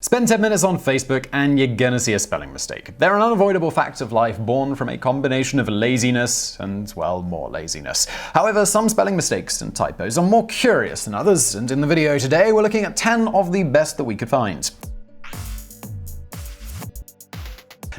Spend 10 minutes on Facebook and you're gonna see a spelling mistake. They're an unavoidable fact of life born from a combination of laziness and, well, more laziness. However, some spelling mistakes and typos are more curious than others, and in the video today we're looking at 10 of the best that we could find.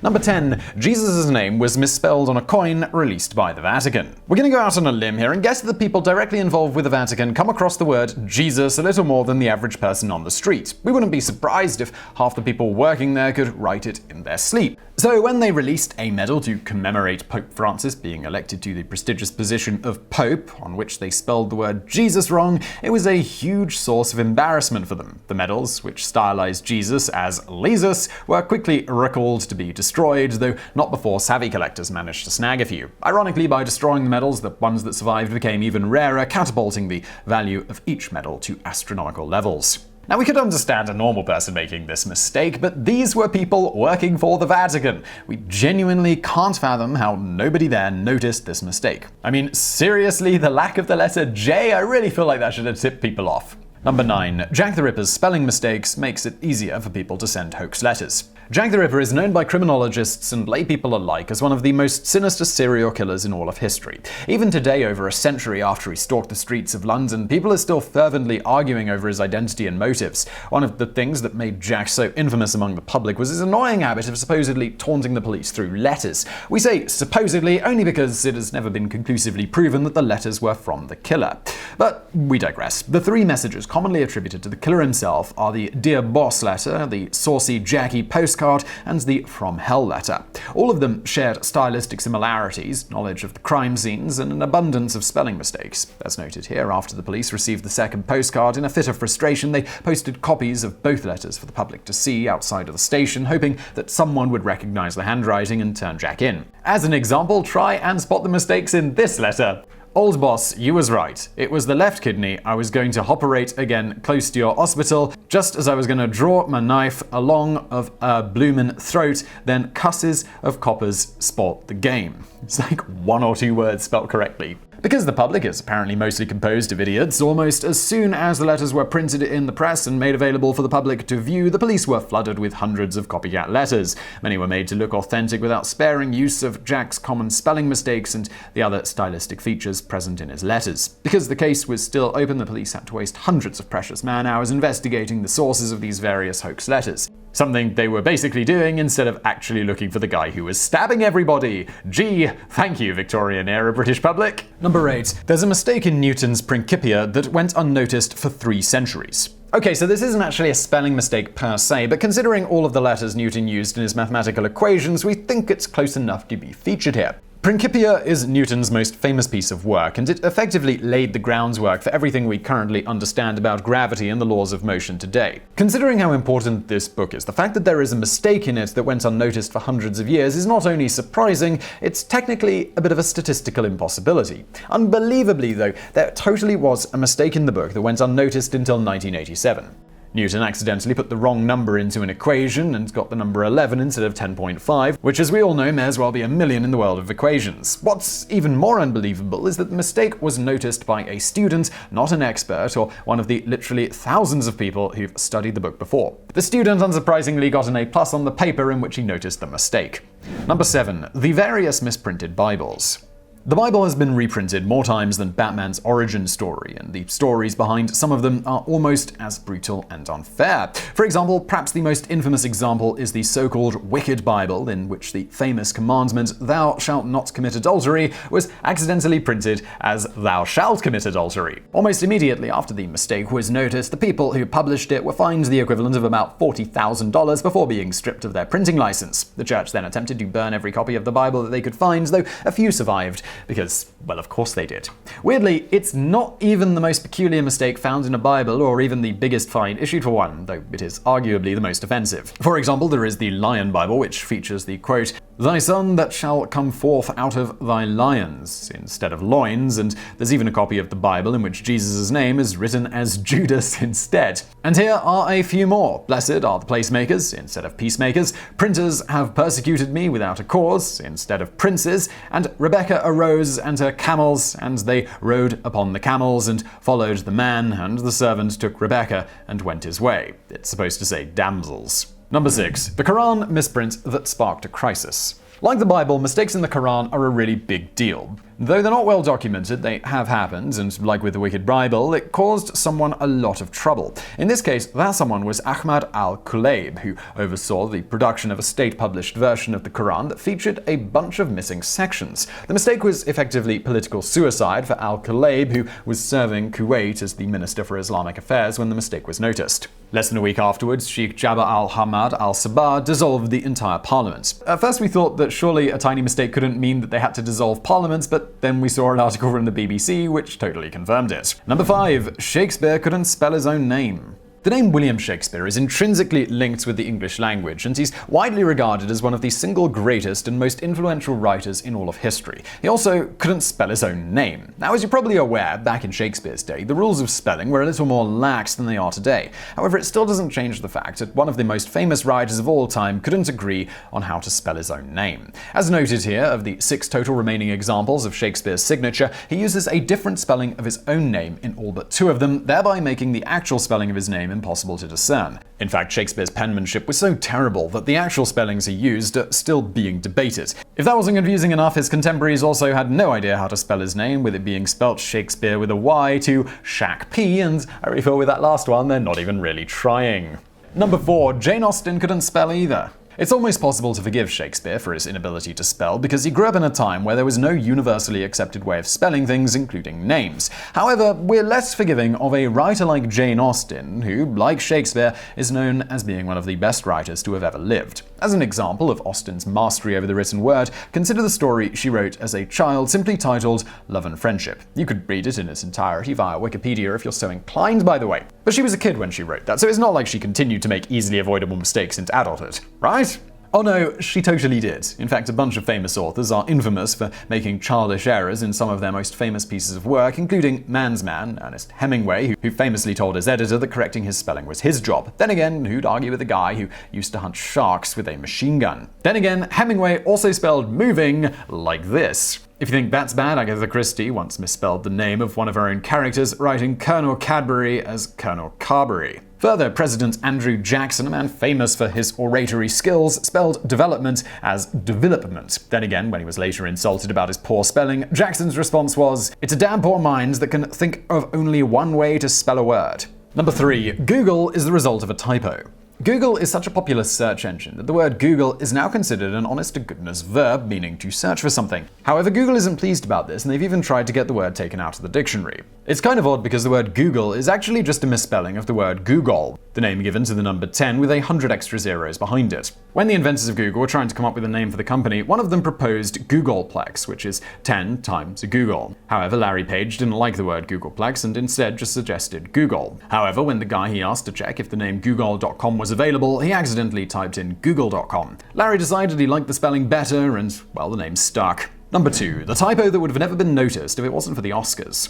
Number 10. Jesus' name was misspelled on a coin released by the Vatican. We're going to go out on a limb here and guess that the people directly involved with the Vatican come across the word Jesus a little more than the average person on the street. We wouldn't be surprised if half the people working there could write it in their sleep. So when they released a medal to commemorate Pope Francis being elected to the prestigious position of Pope, on which they spelled the word Jesus wrong, it was a huge source of embarrassment for them. The medals, which stylized Jesus as Jesus, were quickly recalled to be destroyed, though not before savvy collectors managed to snag a few. Ironically, by destroying the medals, the ones that survived became even rarer, catapulting the value of each medal to astronomical levels. Now, we could understand a normal person making this mistake, but these were people working for the Vatican. We genuinely can't fathom how nobody there noticed this mistake. I mean, seriously, the lack of the letter J, I really feel like that should have tipped people off. Number 9. Jack the Ripper's spelling mistakes makes it easier for people to send hoax letters. Jack the Ripper is known by criminologists and laypeople alike as one of the most sinister serial killers in all of history. Even today, over a century after he stalked the streets of London, people are still fervently arguing over his identity and motives. One of the things that made Jack so infamous among the public was his annoying habit of supposedly taunting the police through letters. We say supposedly only because it has never been conclusively proven that the letters were from the killer. But we digress. The three messages commonly attributed to the killer himself are the Dear Boss letter, the Saucy Jackie postcard, and the From Hell letter. All of them shared stylistic similarities, knowledge of the crime scenes, and an abundance of spelling mistakes. As noted here, after the police received the second postcard, in a fit of frustration, they posted copies of both letters for the public to see outside of the station, hoping that someone would recognize the handwriting and turn Jack in. As an example, try and spot the mistakes in this letter. Old boss, you was right. It was the left kidney. I was going to operate again close to your hospital, just as I was going to draw my knife along of a bloomin' throat, then cusses of coppers sport the game. It's like one or two words spelt correctly. Because the public is apparently mostly composed of idiots, almost as soon as the letters were printed in the press and made available for the public to view, the police were flooded with hundreds of copycat letters. Many were made to look authentic without sparing use of Jack's common spelling mistakes and the other stylistic features present in his letters. Because the case was still open, the police had to waste hundreds of precious man-hours investigating the sources of these various hoax letters. Something they were basically doing instead of actually looking for the guy who was stabbing everybody. Gee, thank you, Victorian-era British public. Number 8. There's a mistake in Newton's Principia that went unnoticed for 3 centuries. Okay, so this isn't actually a spelling mistake per se, but considering all of the letters Newton used in his mathematical equations, we think it's close enough to be featured here. Principia is Newton's most famous piece of work, and it effectively laid the groundwork for everything we currently understand about gravity and the laws of motion today. Considering how important this book is, the fact that there is a mistake in it that went unnoticed for hundreds of years is not only surprising, it's technically a bit of a statistical impossibility. Unbelievably, though, there totally was a mistake in the book that went unnoticed until 1987. Newton accidentally put the wrong number into an equation and got the number 11 instead of 10.5, which, as we all know, may as well be a million in the world of equations. What's even more unbelievable is that the mistake was noticed by a student, not an expert, or one of the literally thousands of people who've studied the book before. The student unsurprisingly got an A+ on the paper in which he noticed the mistake. Number 7. The various misprinted Bibles. The Bible has been reprinted more times than Batman's origin story, and the stories behind some of them are almost as brutal and unfair. For example, perhaps the most infamous example is the so-called Wicked Bible, in which the famous commandment, "Thou shalt not commit adultery," was accidentally printed as "Thou shalt commit adultery." Almost immediately after the mistake was noticed, the people who published it were fined the equivalent of about $40,000 before being stripped of their printing license. The church then attempted to burn every copy of the Bible that they could find, though a few survived. Because, well, of course they did. Weirdly, it's not even the most peculiar mistake found in a Bible or even the biggest fine issued for one, though it is arguably the most offensive. For example, there is the Lion Bible, which features the quote, thy son that shall come forth out of thy lions, instead of loins, and there's even a copy of the Bible in which Jesus' name is written as Judas instead. And here are a few more. Blessed are the placemakers, instead of peacemakers. Printers have persecuted me without a cause, instead of princes. And Rebekah arose and her camels, and they rode upon the camels, and followed the man, and the servant took Rebekah, and went his way. It's supposed to say damsels. Number 6. The Koran misprint that sparked a crisis. Like the Bible, mistakes in the Koran are a really big deal. Though they're not well documented, they have happened, and like with the Wicked Bible, it caused someone a lot of trouble. In this case, that someone was Ahmad al-Kulayb, who oversaw the production of a state-published version of the Quran that featured a bunch of missing sections. The mistake was effectively political suicide for al-Kulayb, who was serving Kuwait as the Minister for Islamic Affairs when the mistake was noticed. Less than a week afterwards, Sheikh Jabir al-Hamad al-Sabah dissolved the entire parliament. At first we thought that surely a tiny mistake couldn't mean that they had to dissolve parliaments, but then we saw an article from the BBC which totally confirmed it. Number 5. Shakespeare couldn't spell his own name. The name William Shakespeare is intrinsically linked with the English language, and he's widely regarded as one of the single greatest and most influential writers in all of history. He also couldn't spell his own name. Now, as you're probably aware, back in Shakespeare's day, the rules of spelling were a little more lax than they are today. However, it still doesn't change the fact that one of the most famous writers of all time couldn't agree on how to spell his own name. As noted here, of the 6 total remaining examples of Shakespeare's signature, he uses a different spelling of his own name in all but 2 of them, thereby making the actual spelling of his name impossible to discern. In fact, Shakespeare's penmanship was so terrible that the actual spellings he used are still being debated. If that wasn't confusing enough, his contemporaries also had no idea how to spell his name, with it being spelt Shakespeare with a Y to Shaq P, and I really feel with that last one, they're not even really trying. Number 4. Jane Austen couldn't spell either. It's almost possible to forgive Shakespeare for his inability to spell because he grew up in a time where there was no universally accepted way of spelling things, including names. However, we're less forgiving of a writer like Jane Austen, who, like Shakespeare, is known as being one of the best writers to have ever lived. As an example of Austen's mastery over the written word, consider the story she wrote as a child, simply titled Love and Friendship. You could read it in its entirety via Wikipedia if you're so inclined, by the way. But she was a kid when she wrote that, so it's not like she continued to make easily avoidable mistakes into adulthood, right? Oh no, she totally did. In fact, a bunch of famous authors are infamous for making childish errors in some of their most famous pieces of work, including Man's Man, Ernest Hemingway, who famously told his editor that correcting his spelling was his job. Then again, who'd argue with a guy who used to hunt sharks with a machine gun? Then again, Hemingway also spelled moving like this. If you think that's bad, Agatha Christie once misspelled the name of one of her own characters, writing Colonel Cadbury as Colonel Carberry. Further, President Andrew Jackson, a man famous for his oratory skills, spelled development as development. Then again, when he was later insulted about his poor spelling, Jackson's response was, "It's a damn poor mind that can think of only one way to spell a word." Number 3. Google is the result of a typo. Google is such a popular search engine that the word Google is now considered an honest-to-goodness verb, meaning to search for something. However, Google isn't pleased about this, and they've even tried to get the word taken out of the dictionary. It's kind of odd because the word Google is actually just a misspelling of the word Google, the name given to the number 10 with 100 extra zeros behind it. When the inventors of Google were trying to come up with a name for the company, one of them proposed Googleplex, which is 10 times a Google. However, Larry Page didn't like the word Googleplex and instead just suggested Google. However, when the guy he asked to check if the name Google.com was available, he accidentally typed in Google.com. Larry decided he liked the spelling better and, well, the name stuck. Number 2. The typo that would have never been noticed if it wasn't for the Oscars.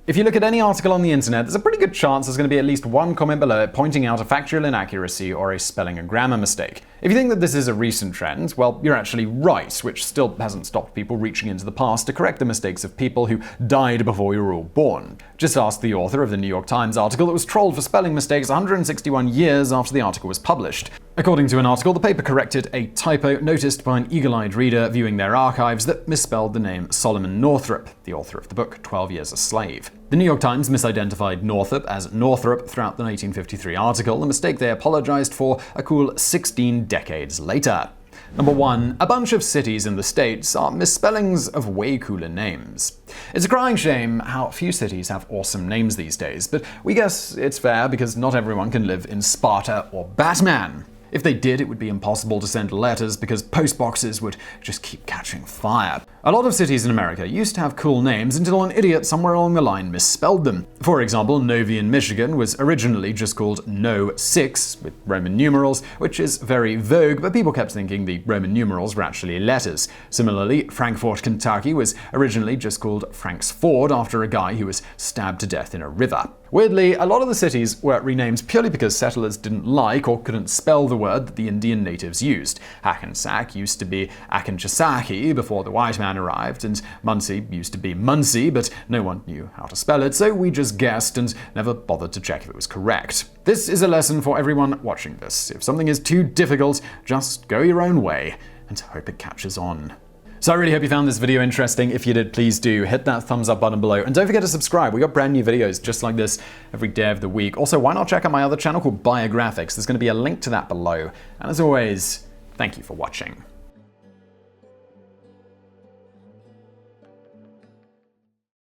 If you look at any article on the internet, there's a pretty good chance there's going to be at least one comment below it pointing out a factual inaccuracy or a spelling and grammar mistake. If you think that this is a recent trend, well, you're actually right, which still hasn't stopped people reaching into the past to correct the mistakes of people who died before we were all born. Just ask the author of the New York Times article that was trolled for spelling mistakes 161 years after the article was published. According to an article, the paper corrected a typo noticed by an eagle-eyed reader viewing their archives that misspelled the name Solomon Northup, the author of the book 12 Years a Slave. The New York Times misidentified Northup as Northrop throughout the 1853 article, a mistake they apologized for a cool 16 decades later. Number 1. A bunch of cities in the States are misspellings of way cooler names. It's a crying shame how few cities have awesome names these days, but we guess it's fair because not everyone can live in Sparta or Batman. If they did, it would be impossible to send letters because post boxes would just keep catching fire. A lot of cities in America used to have cool names until an idiot somewhere along the line misspelled them. For example, Novi in Michigan was originally just called No 6 with Roman numerals, which is very vogue, but people kept thinking the Roman numerals were actually letters. Similarly, Frankfort, Kentucky was originally just called Frank's Ford after a guy who was stabbed to death in a river. Weirdly, a lot of the cities were renamed purely because settlers didn't like or couldn't spell the word that the Indian natives used. Hackensack used to be Akanchisaki before the white man arrived, and Muncie used to be Muncie, but no one knew how to spell it, so we just guessed and never bothered to check if it was correct. This is a lesson for everyone watching this. If something is too difficult, just go your own way and hope it catches on. So I really hope you found this video interesting. If you did, please do hit that thumbs up button below. And don't forget to subscribe. We got brand new videos just like this every day of the week. Also, why not check out my other channel called Biographics? There's going to be a link to that below. And as always, thank you for watching.